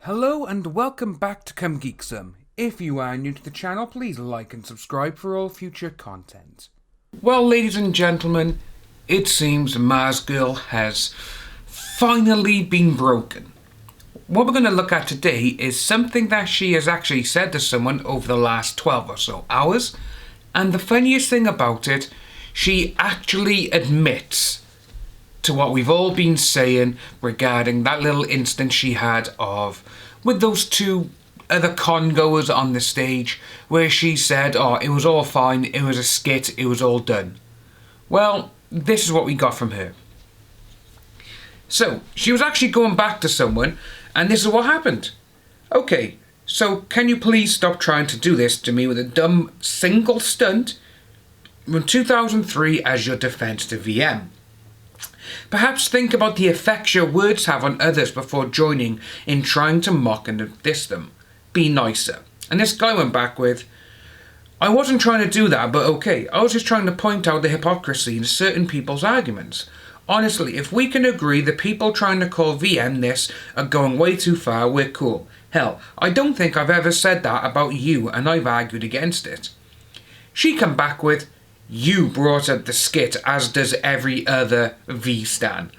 Hello and welcome back to Come Geek Some. If you are new to the channel, please like and subscribe for all future content. Well, ladies and gentlemen, it seems Mars Girl has finally been broken. What we're going to look at today is something that she has actually said to someone over the last 12 or so hours, and the funniest thing about it, she actually admits to what we've all been saying regarding that little incident she had with those two other con-goers on the stage, where she said, oh, it was all fine, it was a skit, it was all done. Well, this is what we got from her. So, she was actually going back to someone, and this is what happened. Okay, so can you please stop trying to do this to me with a dumb single stunt from 2003 as your defense to VM? Perhaps think about the effects your words have on others before joining in trying to mock and diss them. Be nicer. And this guy went back with, I wasn't trying to do that, but okay, I was just trying to point out the hypocrisy in certain people's arguments. Honestly, if we can agree the people trying to call VM this are going way too far, we're cool. Hell, I don't think I've ever said that about you, and I've argued against it. She come back with, you brought up the skit, as does every other V-stan.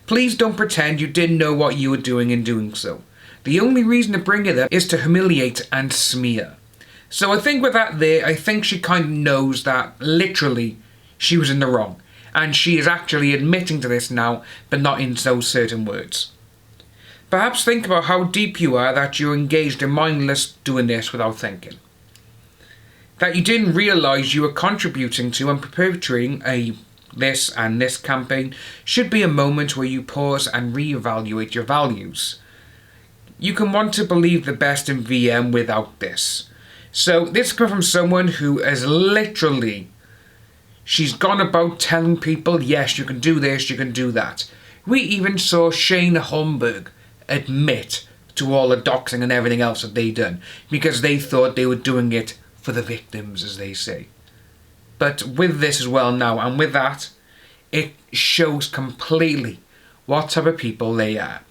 Please don't pretend you didn't know what you were doing in doing so. The only reason to bring it up is to humiliate and smear. So I think with that there, I think she kind of knows that literally she was in the wrong. And she is actually admitting to this now, but not in those certain words. Perhaps think about how deep you are that you're engaged in mindless doing this without thinking. That you didn't realise you were contributing to and perpetuating this campaign should be a moment where you pause and reevaluate your values. You can want to believe the best in VM without this. So this comes from someone who has literally, she's gone about telling people, yes, you can do this, you can do that. We even saw Shane Holmberg admit to all the doxing and everything else that they done, because they thought they were doing it for the victims, as they say. But with this as well now, and with that, it shows completely what type of people they are.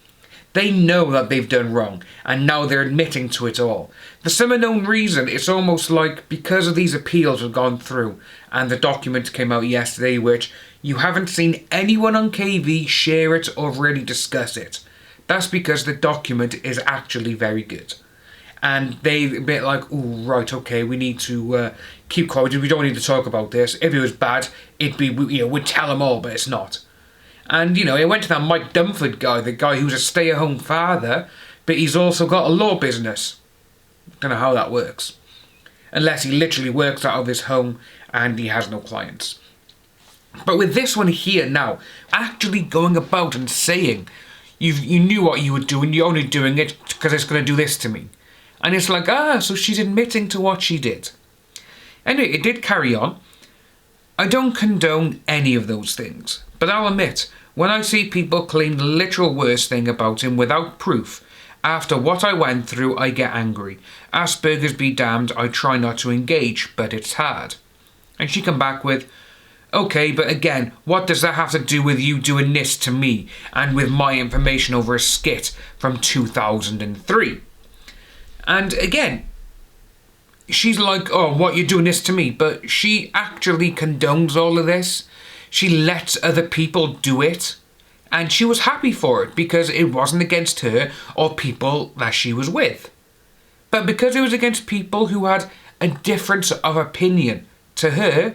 They know that they've done wrong, and now they're admitting to it all. For some unknown reason, it's almost like because of these appeals have gone through, and the document came out yesterday, which you haven't seen anyone on KV share it or really discuss it. That's because the document is actually very good. And they a bit like, oh, right, okay, we need to keep quiet. We don't need to talk about this. If it was bad, we'd tell them all, but it's not. And, it went to that Mike Dunford guy, the guy who's a stay-at-home father, but he's also got a law business. Don't know how that works. Unless he literally works out of his home and he has no clients. But with this one here now, actually going about and saying, you knew what you were doing, you're only doing it because it's going to do this to me. And it's like, so she's admitting to what she did. Anyway, it did carry on. I don't condone any of those things. But I'll admit, when I see people claim the literal worst thing about him without proof, after what I went through, I get angry. Asperger's be damned, I try not to engage, but it's hard. And she come back with, okay, but again, what does that have to do with you doing this to me, and with my information over a skit from 2003? And again, she's like, oh, what, you're doing this to me? But she actually condones all of this. She lets other people do it. And she was happy for it because it wasn't against her or people that she was with. But because it was against people who had a difference of opinion to her,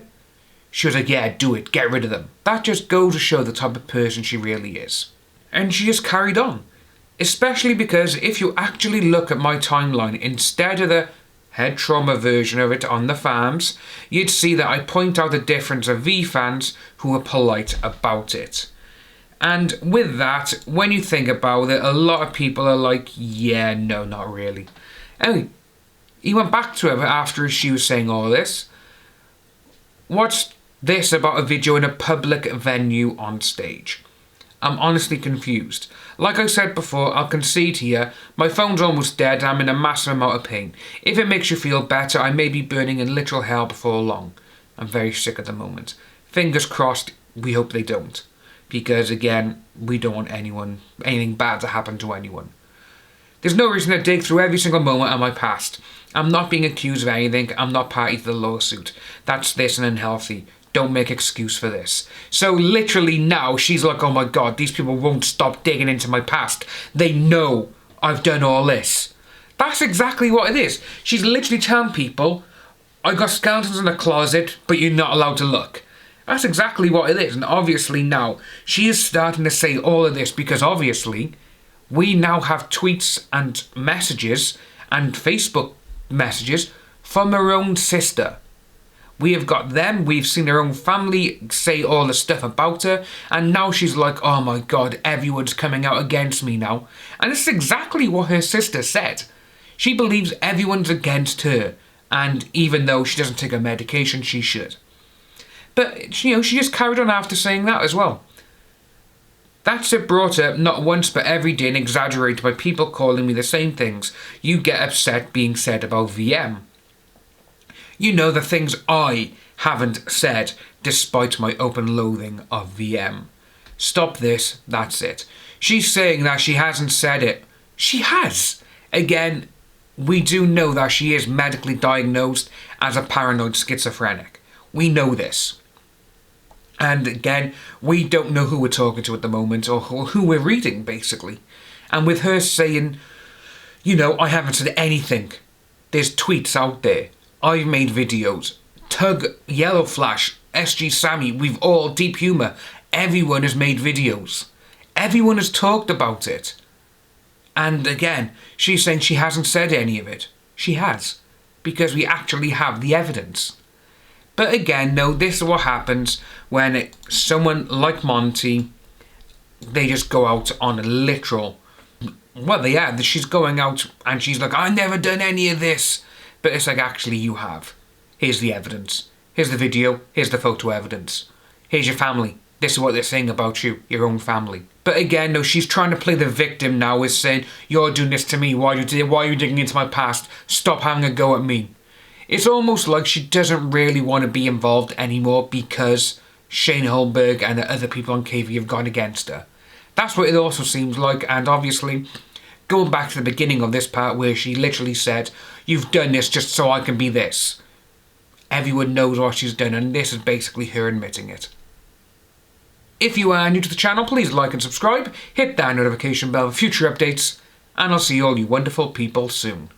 she was like, yeah, do it, get rid of them. That just goes to show the type of person she really is. And she just carried on. Especially because if you actually look at my timeline, instead of the head trauma version of it on the farms, you'd see that I point out the difference of V fans who are polite about it. And with that, when you think about it, a lot of people are like, yeah, no, not really. Anyway, he went back to her after she was saying all this. What's this about a video in a public venue on stage? I'm honestly confused. Like I said before, I'll concede here, my phone's almost dead and I'm in a massive amount of pain. If it makes you feel better, I may be burning in literal hell before long. I'm very sick at the moment. Fingers crossed, we hope they don't. Because again, we don't want anything bad to happen to anyone. There's no reason to dig through every single moment of my past. I'm not being accused of anything. I'm not party to the lawsuit. That's this and unhealthy. Don't make excuse for this. So literally now she's like, oh my god, these people won't stop digging into my past. They know I've done all this. That's exactly what it is. She's literally telling people, I got skeletons in the closet, but you're not allowed to look. That's exactly what it is. And obviously now she is starting to say all of this because obviously we now have tweets and messages and Facebook messages from her own sister. We have got them, we've seen her own family say all the stuff about her, and now she's like, oh my god, everyone's coming out against me now. And this is exactly what her sister said. She believes everyone's against her, and even though she doesn't take her medication, she should. But, you know, she just carried on after saying that as well. That's it brought up not once but every day and exaggerated by people calling me the same things you get upset being said about VM. You know, the things I haven't said despite my open loathing of VM. Stop this, that's it. She's saying that she hasn't said it. She has. Again, we do know that she is medically diagnosed as a paranoid schizophrenic. We know this. And again, we don't know who we're talking to at the moment or who we're reading, basically. And with her saying, you know, I haven't said anything. There's tweets out there. I've made videos. Tug, Yellow Flash, SG Sammy, we've all, Deep Humour. Everyone has made videos. Everyone has talked about it. And again, she's saying she hasn't said any of it. She has. Because we actually have the evidence. But again, no, this is what happens when someone like Monty, they just go out on a literal... Well, they are. She's going out and she's like, I've never done any of this. But it's like, actually, you have. Here's the evidence. Here's the video. Here's the photo evidence. Here's your family. This is what they're saying about you, your own family. But again, no, she's trying to play the victim now, is saying, you're doing this to me. Why are you digging into my past? Stop having a go at me. It's almost like she doesn't really want to be involved anymore because Shane Holmberg and the other people on KV have gone against her. That's what it also seems like, and obviously, going back to the beginning of this part where she literally said, you've done this just so I can be this. Everyone knows what she's done, and this is basically her admitting it. If you are new to the channel, please like and subscribe, hit that notification bell for future updates, and I'll see all you wonderful people soon.